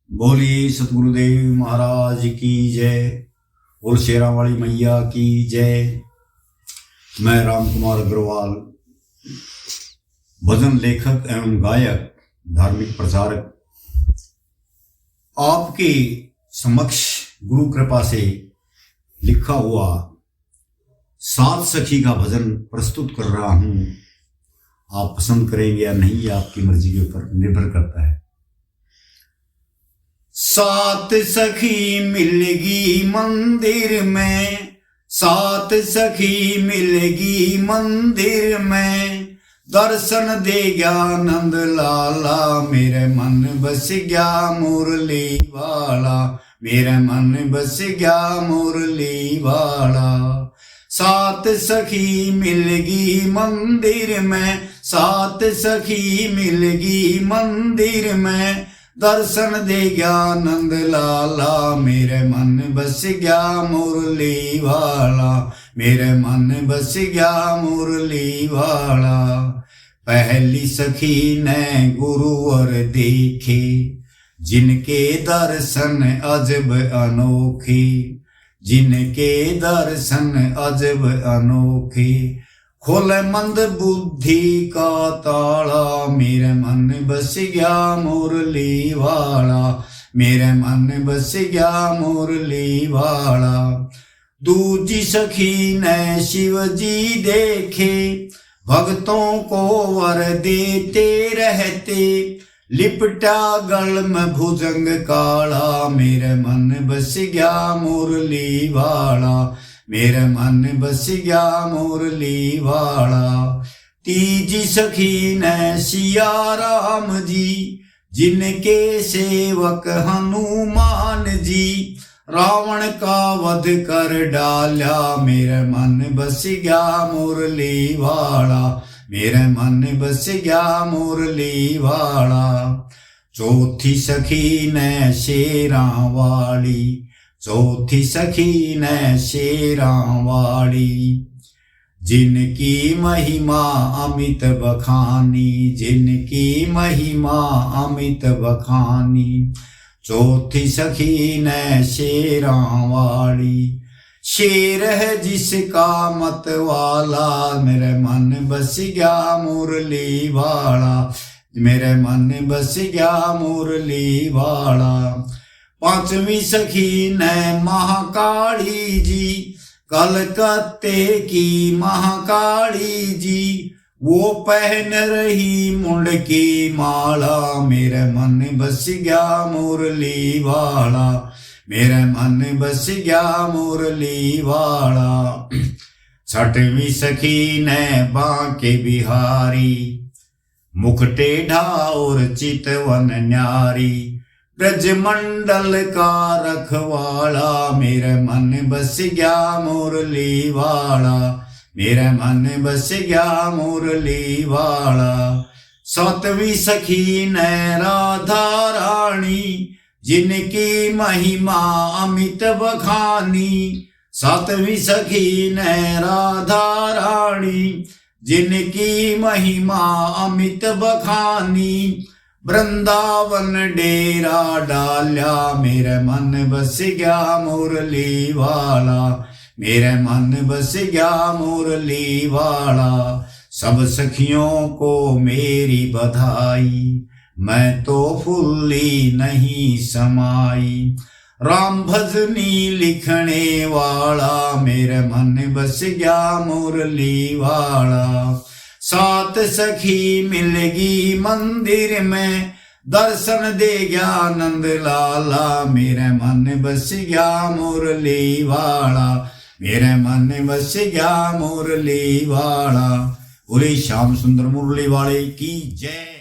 बोलिए सतगुरुदेव महाराज की जय। और शेरा वाली मैया की जय। मैं राम कुमार अग्रवाल, भजन लेखक एवं गायक, धार्मिक प्रचारक, आपके समक्ष गुरु कृपा से लिखा हुआ सात सखी का भजन प्रस्तुत कर रहा हूं। आप पसंद करेंगे या नहीं, आपकी मर्जी के ऊपर निर्भर करता है। सात सखी मिलेगी मंदिर में, सात सखी मिलेगी मंदिर में, दर्शन दे गया नंद लाला, मेरे मन बस गया मुरली वाला, मेरे मन बस गया मुरली वाला। सात सखी मिलेगी मंदिर में, सात सखी मिलेगी मंदिर में, दर्शन दे गया नंद लाला, मेरे मन बस गया मुरली वाला, मेरे मन बस गया मुरली वाला। पहली सखी ने गुरुवर देखे, जिनके दर्शन अजब अनोखे, जिनके दर्शन अजब अनोखे, खोले मंद बुद्धि का ताला, मेरे मन बस गया मुरली वाला, मेरे मन बस गया मुरली वाला। दूजी सखी ने शिव जी देखे, भक्तों को वर देते रहते, लिपटा गल में भुजंग काला, मेरे मन बस गया मुरली वाला, मेरे मन बस गया मुरली वाला। तीजी सखी ने सिया राम जी, जिनके सेवक हनुमान जी, रावण का वध कर डाला, मेरे मन बस गया मुरली वाला, मेरे मन बस गया मुरली वाला। चौथी सखी ने शेरा वाली, चौथी सखी ने शेरा वाली, जिनकी महिमा अमित बखानी, जिनकी महिमा अमित बखानी। चौथी सखी ने शेरा वाली, शेर है जिसका मत वाला, मेरे मन बस गया मुरली वाला, मेरे मन बस गया मुरली वाला। पांचवी सखी ने महाकाली जी, कलकत्ते की महाकाली जी, वो पहन रही मुंड की माला, मेरे मन बस गया मुरली वाला, मेरे मन बस गया मुरली वाला। छठवीं सखी ने बांके बिहारी, मुख टेढ़ा और चितवन न्यारी, ब्रजमंडल का रखवाला, मेरे मन बस गया मुरली वाला, मेरे मन बस गया मुरली वाला। सातवीं सखी ने राधा रानी, जिनकी महिमा अमित बखानी, सातवीं सखी ने राधा रानी, जिनकी महिमा अमित बखानी, वृंदावन डेरा डाल्या, मेरे मन बस गया मुरली वाला, मेरे मन बस गया मुरली वाला। सब सखियों को मेरी बधाई, मैं तो फुल्ली नहीं समाई, राम भजनी लिखने वाला, मेरे मन बस गया मुरली वाला। सात सखी मिलेगी मंदिर में, दर्शन दे गया नंद लाला, मेरे मन बस गया मुरली वाला, मेरे मन बस गया मुरली वाला। बोले श्याम सुंदर मुरली वाले की जय।